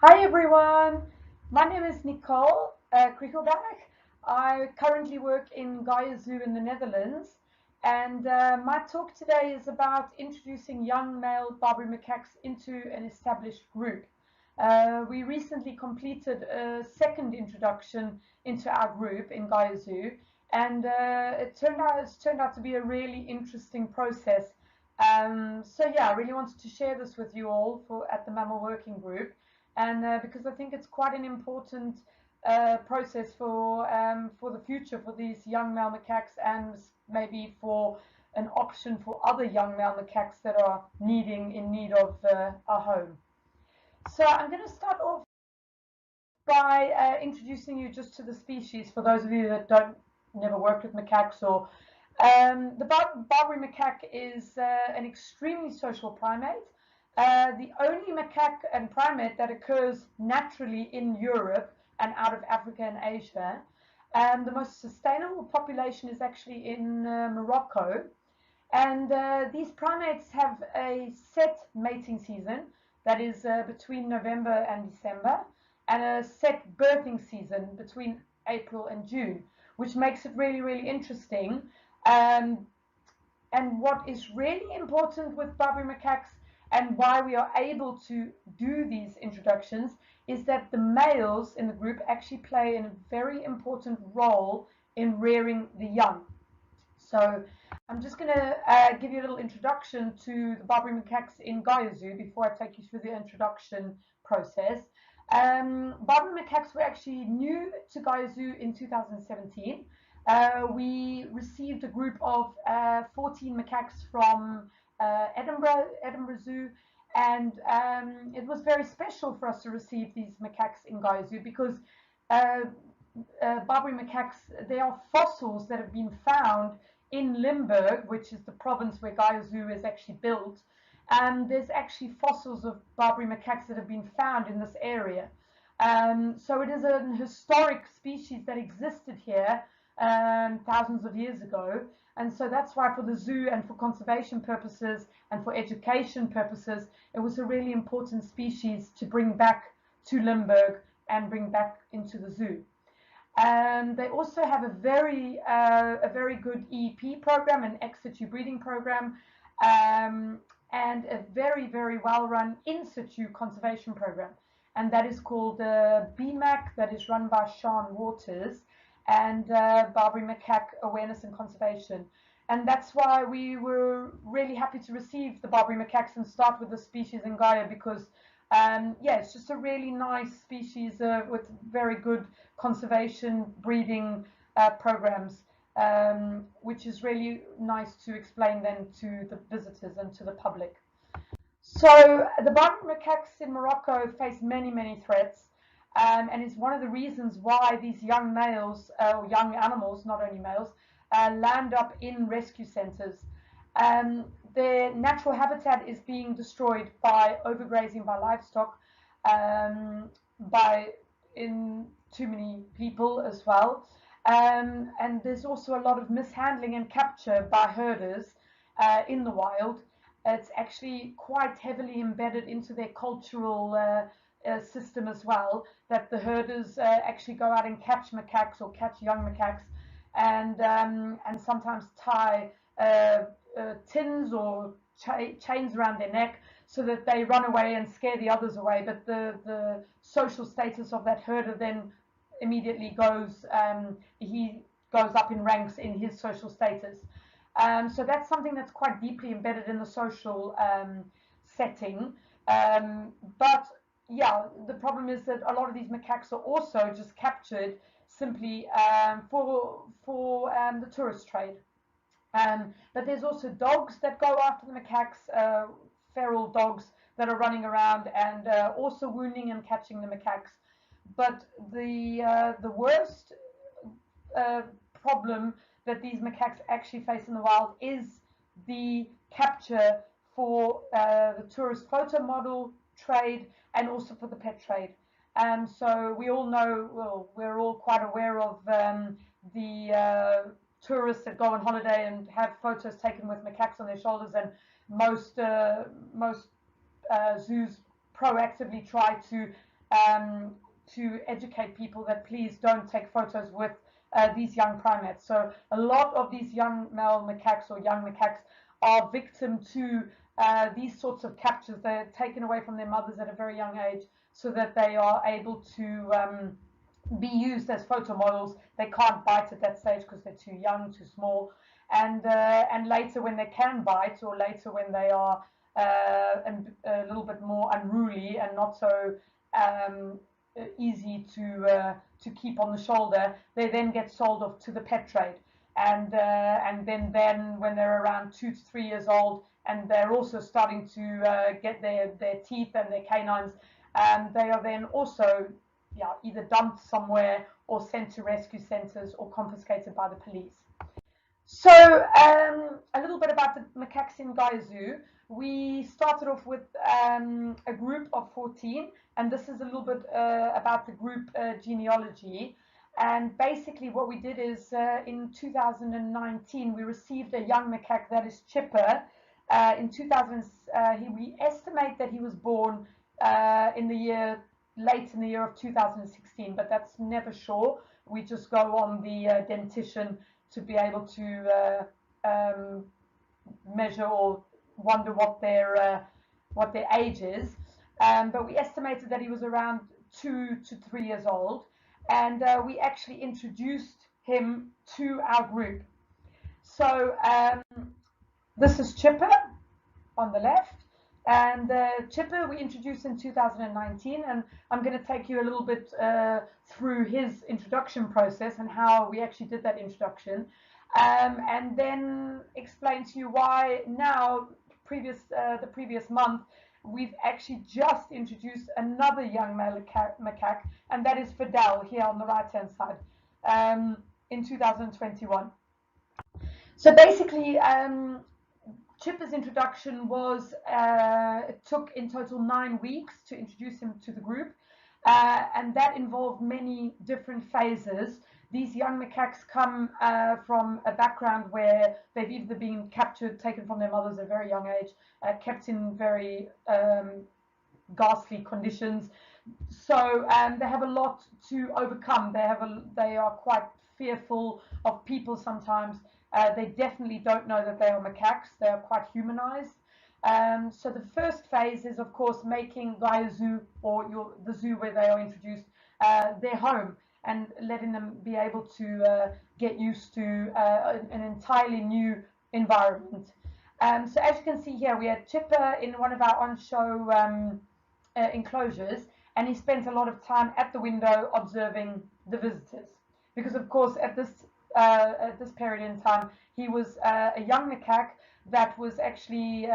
Hi everyone, my name is Nicole Krichelberg. I currently work in GaiaZOO in the Netherlands, and my talk today is about introducing young male Barbary macaques into an established group. We recently completed a second introduction into our group in GaiaZOO, and it's turned out to be a really interesting process. So yeah, I really wanted to share this with you all at the Mammal Working Group, and because I think it's quite an important process for the future for these young male macaques, and maybe for an option for other young male macaques that are in need of a home. So I'm going to start off by introducing you just to the species for those of you that don't never worked with macaques. Or the Barbary macaque is an extremely social primate. The only macaque and primate that occurs naturally in Europe and out of Africa and Asia. The most sustainable population is actually in Morocco. And these primates have a set mating season that is between November and December, and a set birthing season between April and June, which makes it really, really interesting. Um, and what is really important with Barbary macaques and why we are able to do these introductions is that the males in the group actually play a very important role in rearing the young. So I'm just going to give you a little introduction to the Barbary macaques in GaiaZOO before I take you through the introduction process. Barbary macaques were actually new to GaiaZOO in 2017. We received a group of 14 macaques from Edinburgh Zoo, and it was very special for us to receive these macaques in GaiaZOO because uh, Barbary macaques, they are fossils that have been found in Limburg, which is the province where GaiaZOO is actually built. And there's actually fossils of Barbary macaques that have been found in this area. So it is an historic species that existed here thousands of years ago. And so that's why for the zoo and for conservation purposes and for education purposes, it was a really important species to bring back to Limburg and bring back into the zoo. They also have a very good EEP program, an ex situ breeding program, and a very well run in situ conservation program, and that is called BMAC, that is run by Sean Waters, and Barbary Macaque Awareness and Conservation. And that's why we were really happy to receive the Barbary macaques and start with the species in Gaia, because yeah, it's just a really nice species with very good conservation breeding programs, which is really nice to explain then to the visitors and to the public. So the Barbary macaques in Morocco face many threats, and it's one of the reasons why these young males, or young animals, not only males, land up in rescue centres. Their natural habitat is being destroyed by overgrazing by livestock, by in too many people as well. And there's also a lot of mishandling and capture by herders in the wild. It's actually quite heavily embedded into their cultural system as well, that the herders actually go out and catch macaques or catch young macaques, and sometimes tie tins or chains around their neck so that they run away and scare the others away. But the social status of that herder then immediately he goes up in ranks in his social status. So that's something that's quite deeply embedded in the social setting. But yeah, the problem is that a lot of these macaques are also just captured simply for the tourist trade. But there's also dogs that go after the macaques, feral dogs that are running around and also wounding and catching the macaques. But the worst uh, problem that these macaques actually face in the wild is the capture for the tourist photo model trade and also for the pet trade. So we all know, well, we're all quite aware of the tourists that go on holiday and have photos taken with macaques on their shoulders, and most zoos proactively try to to educate people that please don't take photos with these young primates. So a lot of these young male macaques or young macaques are victim to these sorts of captures. They're taken away from their mothers at a very young age so that they are able to be used as photo models. They can't bite at that stage because they're too young, too small. And later when they can bite, or later when they are a little bit more unruly and not so easy to keep on the shoulder, they then get sold off to the pet trade. And then when they're around 2 to 3 years old, and they're also starting to get their teeth and their canines, they are then also either dumped somewhere or sent to rescue centers or confiscated by the police. So a little bit about the macaques in GaiaZOO. We started off with a group of 14, and this is a little bit about the group Genealogy. And basically what we did is in 2019 we received a young macaque that is Chipper. In 2000 we estimate that he was born late in the year of 2016, but that's never sure. We just go on the dentition to be able to measure or wonder what their age is. But we estimated that he was around 2 to 3 years old, and we actually introduced him to our group. So this is Chipper on the left, and Chipper we introduced in 2019, and I'm going to take you a little bit through his introduction process and how we actually did that introduction, and then explain to you why now, the previous month, we've actually just introduced another young male macaque, and that is Fadel here on the right hand side, in 2021. So basically Chipper's introduction was, it took in total 9 weeks to introduce him to the group, and that involved many different phases. These young macaques come from a background where they've either been captured, taken from their mothers at a very young age, kept in very ghastly conditions. So they have a lot to overcome. They are quite fearful of people sometimes. They definitely don't know that they are macaques. They are quite humanized. So the first phase is, of course, making GaiaZOO, or the zoo where they are introduced, their home, and letting them be able to get used to an entirely new environment. So as you can see here, we had Chipper in one of our on-show enclosures, and he spent a lot of time at the window observing the visitors, because of course at this period in time he was a young macaque that was actually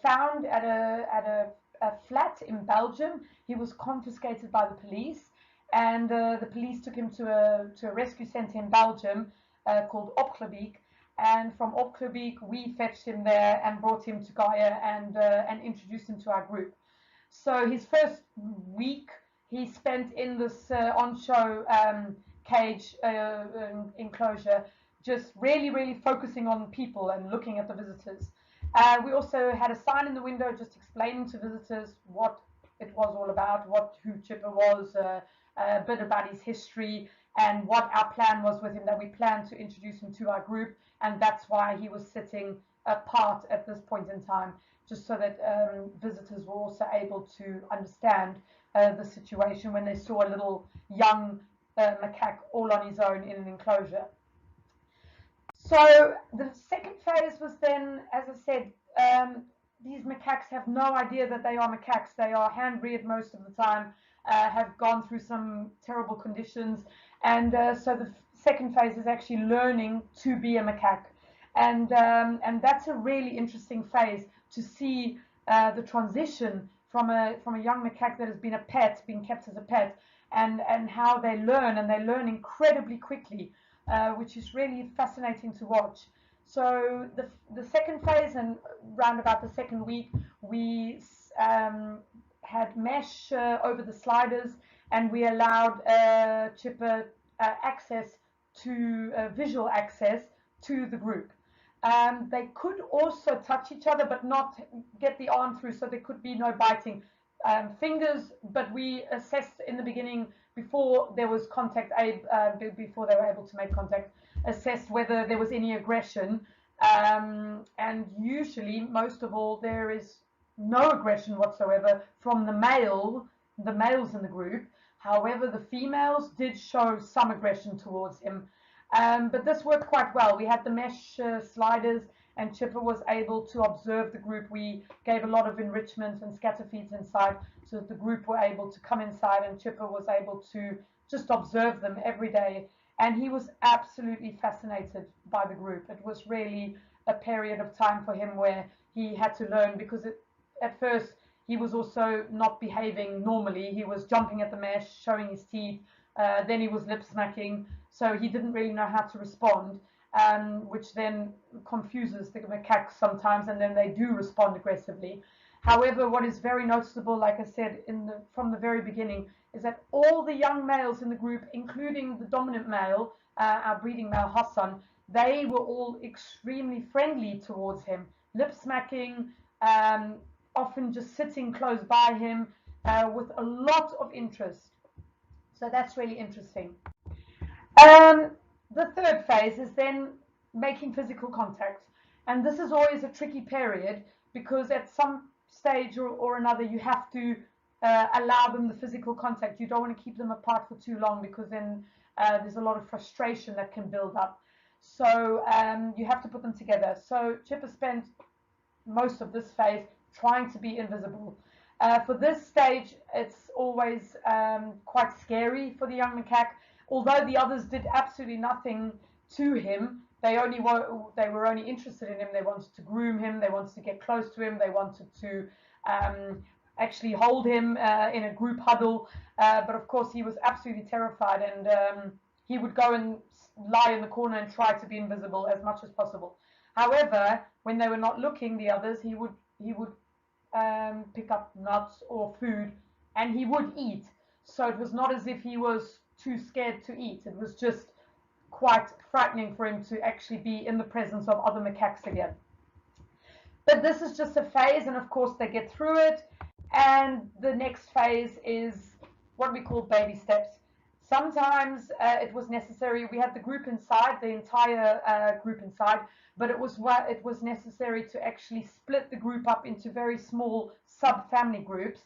found at a flat in Belgium. He was confiscated by the police, and the police took him to a rescue center in Belgium called Opklebeek, and from Opklebeek we fetched him there and brought him to Gaia and introduced him to our group. So his first week he spent in this on-show cage enclosure, just really focusing on people and looking at the visitors. We also had a sign in the window just explaining to visitors what it was all about, who Chipper was, a bit about his history, and what our plan was with him, that we planned to introduce him to our group, and that's why he was sitting apart at this point in time, just so that visitors were also able to understand the situation when they saw a little young macaque all on his own in an enclosure. So the second phase was then, as I said, these macaques have no idea that they are macaques. They are hand-reared most of the time, have gone through some terrible conditions, and so the second phase is actually learning to be a macaque, and that's a really interesting phase to see the transition from a young macaque that has been a pet, being kept as a pet, and how they learn, and they learn incredibly quickly, which is really fascinating to watch. So the second phase, and round about the second week, we had mesh over the sliders, and we allowed Chipper access to visual access to the group. They could also touch each other, but not get the arm through, so there could be no biting. fingers, but we assessed in the beginning, before there was contact, before they were able to make contact, assessed whether there was any aggression. And usually, most of all, there is no aggression whatsoever from the males in the group. However, the females did show some aggression towards him. But this worked quite well. We had the mesh sliders, and Chipper was able to observe the group. We gave a lot of enrichment and scatter feeds inside, so that the group were able to come inside, and Chipper was able to just observe them every day. And he was absolutely fascinated by the group. It was really a period of time for him where he had to learn, because at first he was also not behaving normally. He was jumping at the mesh, showing his teeth, then he was lip smacking, so he didn't really know how to respond, which then confuses the macaques sometimes, and then they do respond aggressively. However, what is very noticeable, like I said from the very beginning, is that all the young males in the group, including the dominant male, our breeding male Hassan, they were all extremely friendly towards him, lip smacking, often just sitting close by him, with a lot of interest. So that's really interesting. The third phase is then making physical contact. And this is always a tricky period, because at some stage or another, you have to allow them the physical contact. You don't want to keep them apart for too long, because then there's a lot of frustration that can build up. So you have to put them together. So Chipper spent most of this phase trying to be invisible. For this stage, it's always quite scary for the young macaque. Although the others did absolutely nothing to him, they were only interested in him. They wanted to groom him. They wanted to get close to him. They wanted to actually hold him in a group huddle. But of course, he was absolutely terrified, and he would go and lie in the corner and try to be invisible as much as possible. However, when they were not looking, the others, he would pick up nuts or food, and he would eat. So it was not as if he was too scared to eat. It was just quite frightening for him to actually be in the presence of other macaques again. But this is just a phase, and of course they get through it. And the next phase is what we call baby steps. Sometimes it was necessary. We had the group inside, the entire group inside, but it was necessary to actually split the group up into very small sub-family groups,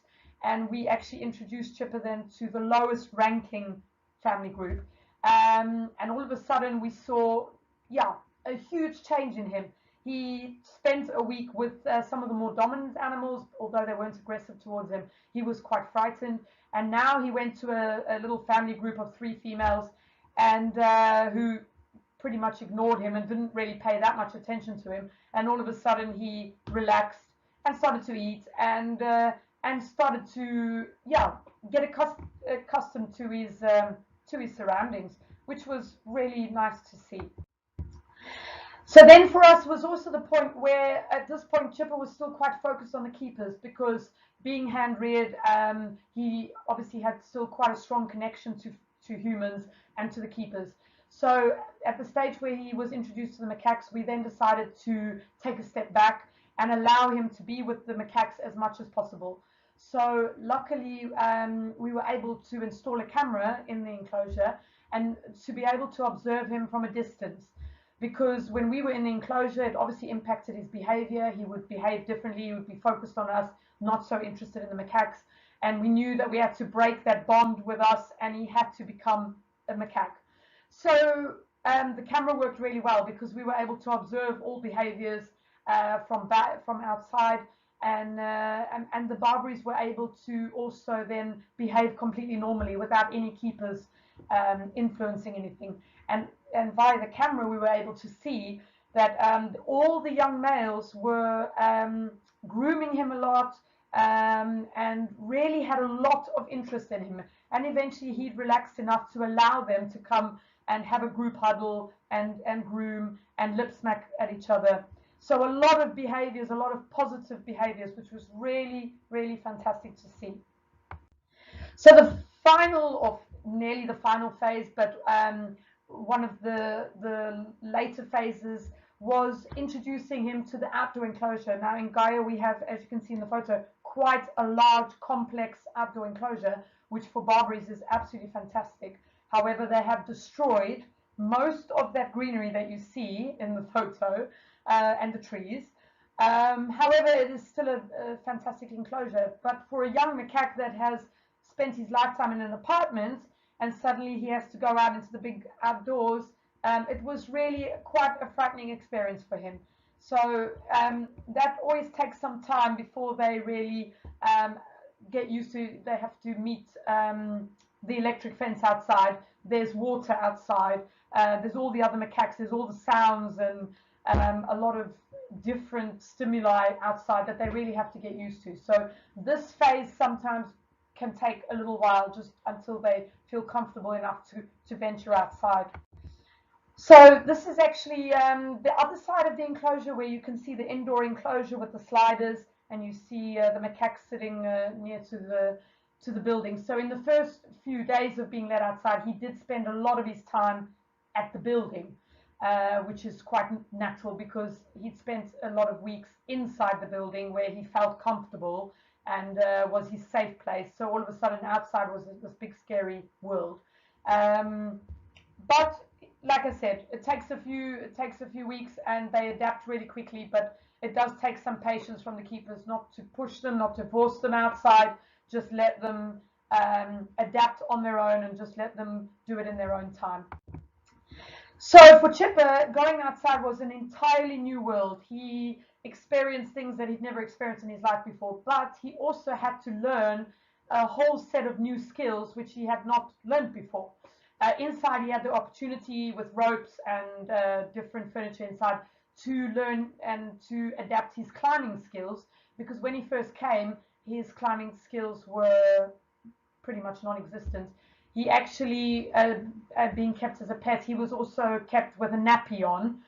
and we actually introduced Chipper then to the lowest ranking family group, and all of a sudden we saw, a huge change in him. He spent a week with some of the more dominant animals, although they weren't aggressive towards him. He was quite frightened, and now he went to a little family group of 3 females, and who pretty much ignored him and didn't really pay that much attention to him. And all of a sudden he relaxed and started to eat, and started to get accustomed to his surroundings, which was really nice to see. So then for us was also the point where, at this point, Chipper was still quite focused on the keepers, because being hand-reared, he obviously had still quite a strong connection to humans and to the keepers. So at the stage where he was introduced to the macaques, we then decided to take a step back and allow him to be with the macaques as much as possible. So luckily, we were able to install a camera in the enclosure and to be able to observe him from a distance. Because when we were in the enclosure, it obviously impacted his behavior. He would behave differently. He would be focused on us, not so interested in the macaques. And we knew that we had to break that bond with us, and he had to become a macaque. So the camera worked really well, because we were able to observe all behaviors from outside, and the Barbarys were able to also then behave completely normally without any keepers influencing anything. And via the camera, we were able to see that all the young males were grooming him a lot, and really had a lot of interest in him. And eventually he'd relaxed enough to allow them to come and have a group huddle and groom and lip smack at each other. So a lot of behaviors, a lot of positive behaviors, which was really, really fantastic to see. So the final, or nearly the final phase, but one of the later phases was introducing him to the outdoor enclosure. Now in Gaia we have, as you can see in the photo, quite a large complex outdoor enclosure, which for Barbarys is absolutely fantastic. However, they have destroyed most of that greenery that you see in the photo and the trees. However, it is still a fantastic enclosure. But for a young macaque that has spent his lifetime in an apartment and suddenly he has to go out into the big outdoors, it was really quite a frightening experience for him. So that always takes some time before they really get used to. They have to meet the electric fence outside. There's water outside. There's all the other macaques. There's all the sounds and a lot of different stimuli outside that they really have to get used to. So this phase sometimes can take a little while, just until they feel comfortable enough to venture outside. So this is actually the other side of the enclosure, where you can see the indoor enclosure with the sliders, and you see the macaque sitting near to the building. So in the first few days of being let outside, he did spend a lot of his time at the building, which is quite natural because he'd spent a lot of weeks inside the building where he felt comfortable and was his safe place. So all of a sudden outside was this big scary world. But like I said, it takes a few weeks and they adapt really quickly, but it does take some patience from the keepers, not to push them, not to force them outside, just let them adapt on their own and just let them do it in their own time. So for Chipper, going outside was an entirely new world. He experienced things that he'd never experienced in his life before, but he also had to learn a whole set of new skills which he had not learned before. Inside, he had the opportunity with ropes and different furniture inside to learn and to adapt his climbing skills, because when he first came, his climbing skills were pretty much non-existent. He actually, being kept as a pet, he was also kept with a nappy on.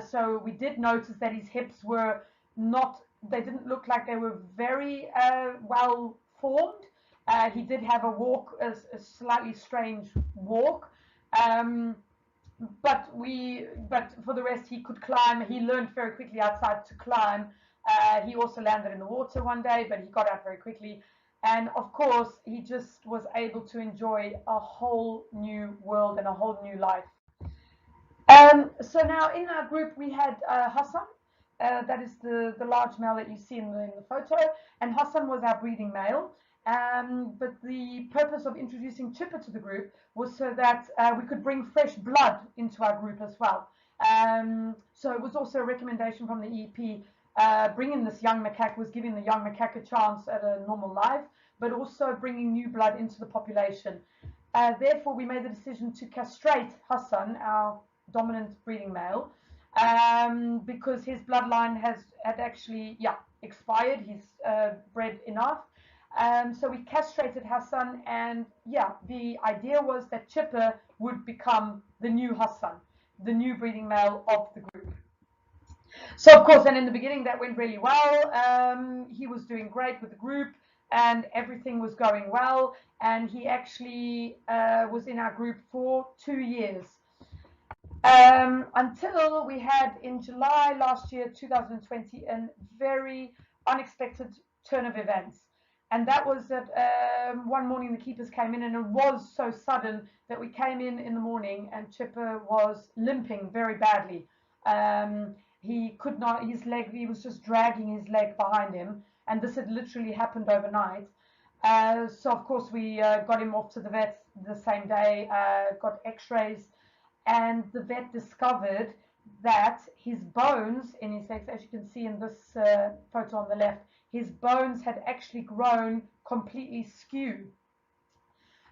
So we did notice that his hips were not, they didn't look like they were very well formed. He did have a walk, a slightly strange walk. But for the rest, he could climb. He learned very quickly outside to climb. He also landed in the water one day, but he got out very quickly. And of course, he just was able to enjoy a whole new world and a whole new life. So now in our group, we had Hassan. That is the large male that you see in the photo. And Hassan was our breeding male. But the purpose of introducing Chipper to the group was so that we could bring fresh blood into our group as well. So it was also a recommendation from the EP. Bringing this young macaque was giving the young macaque a chance at a normal life, but also bringing new blood into the population. Therefore, we made the decision to castrate Hassan, our dominant breeding male, because his bloodline had actually expired. He's bred enough. So we castrated Hassan, and the idea was that Chipper would become the new Hassan, the new breeding male of the group. So of course, and in the beginning that went really well. He was doing great with the group and everything was going well, and he actually was in our group for 2 years. Until we had in July last year, 2020, a very unexpected turn of events. And that was that one morning the keepers came in, and it was so sudden that we came in the morning and Chipper was limping very badly. He could not, his leg, he was just dragging his leg behind him, and this had literally happened overnight. So of course we got him off to the vet the same day, got x-rays, and the vet discovered that his bones in his legs, as you can see in this photo on the left, his bones had actually grown completely skew.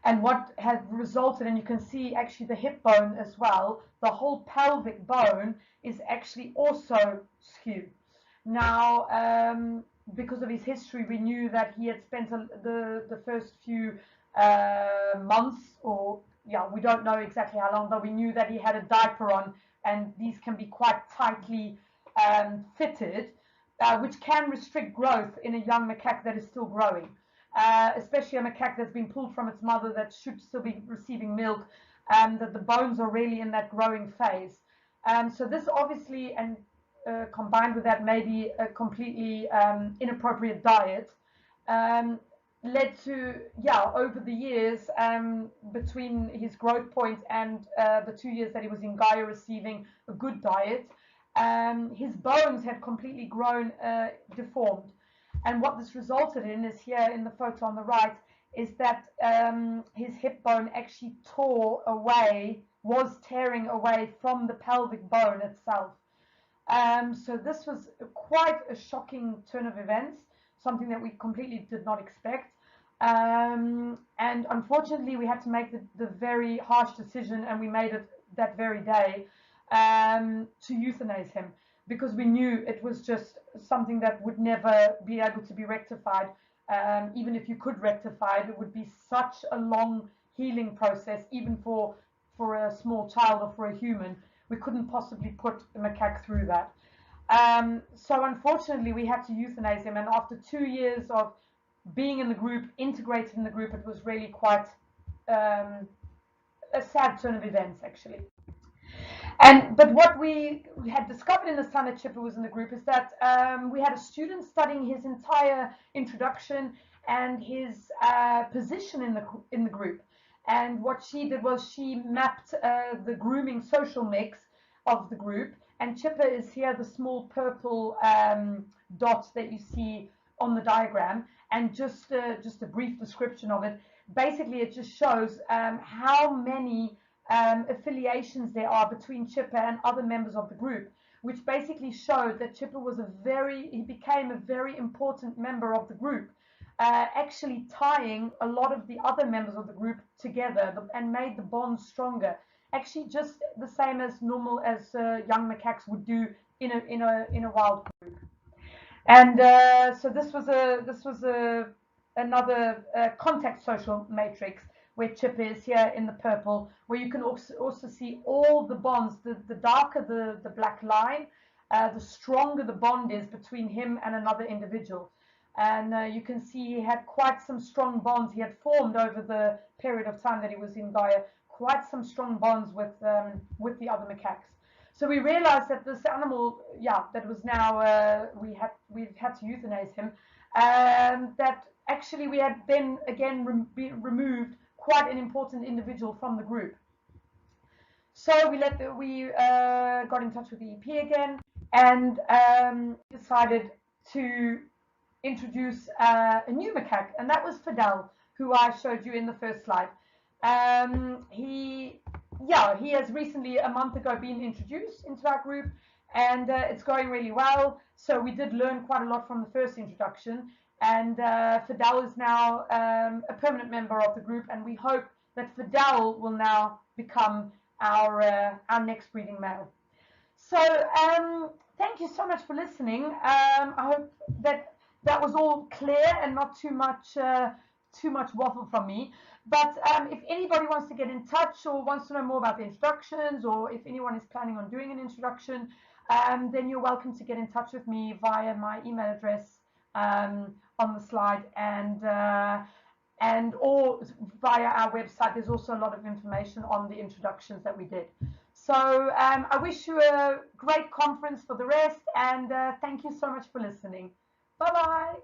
And what had resulted, and you can see actually the hip bone as well, the whole pelvic bone is actually also skew. Now, because of his history, we knew that he had spent the first few months, or we don't know exactly how long, but we knew that he had a diaper on, and these can be quite tightly fitted, which can restrict growth in a young macaque that is still growing. Especially a macaque that's been pulled from its mother that should still be receiving milk, that the bones are really in that growing phase. So this obviously, and combined with that maybe a completely inappropriate diet, led to, over the years, between his growth point and the 2 years that he was in Gaia receiving a good diet, his bones had completely grown deformed. And what this resulted in is here in the photo on the right, is that his hip bone actually was tearing away from the pelvic bone itself. So this was quite a shocking turn of events, something that we completely did not expect. And unfortunately, we had to make the very harsh decision, and we made it that very day, to euthanize him, because we knew it was just something that would never be able to be rectified. Even if you could rectify it, it would be such a long healing process, even for a small child or for a human. We couldn't possibly put a macaque through that. So unfortunately, we had to euthanize him. And after 2 years of being in the group, integrated in the group, it was really quite a sad turn of events, actually. But what we had discovered in the time that Chipper was in the group is that we had a student studying his entire introduction and his position in the group. And what she did was she mapped the grooming social mix of the group. And Chipper is here, the small purple dot that you see on the diagram. And just a brief description of it. Basically, it just shows how many affiliations there are between Chipper and other members of the group, which basically showed that Chipper was he became a very important member of the group, actually tying a lot of the other members of the group together and made the bond stronger. Actually, just the same as normal as young macaques would do in a wild group. And so this was another contact social matrix, where Chip is here in the purple, where you can also see all the bonds. The darker the black line, the stronger the bond is between him and another individual. And you can see he had quite some strong bonds. He had formed over the period of time that he was in Gaia, quite some strong bonds with the other macaques. So we realized that this animal, that was now, we've had to euthanize him, that actually we had then again removed quite an important individual from the group. So we got in touch with the EP again, and decided to introduce a new macaque, and that was Fadel, who I showed you in the first slide. He has recently, a month ago, been introduced into our group, and it's going really well. So we did learn quite a lot from the first introduction, and Fadel is now a permanent member of the group, and we hope that Fadel will now become our next breeding male. So thank you so much for listening. I hope that was all clear and not too much waffle from me. But if anybody wants to get in touch or wants to know more about the introductions, or if anyone is planning on doing an introduction, then you're welcome to get in touch with me via my email address on the slide, or via our website. There's also a lot of information on the introductions that we did. So I wish you a great conference for the rest, and thank you so much for listening. Bye-bye.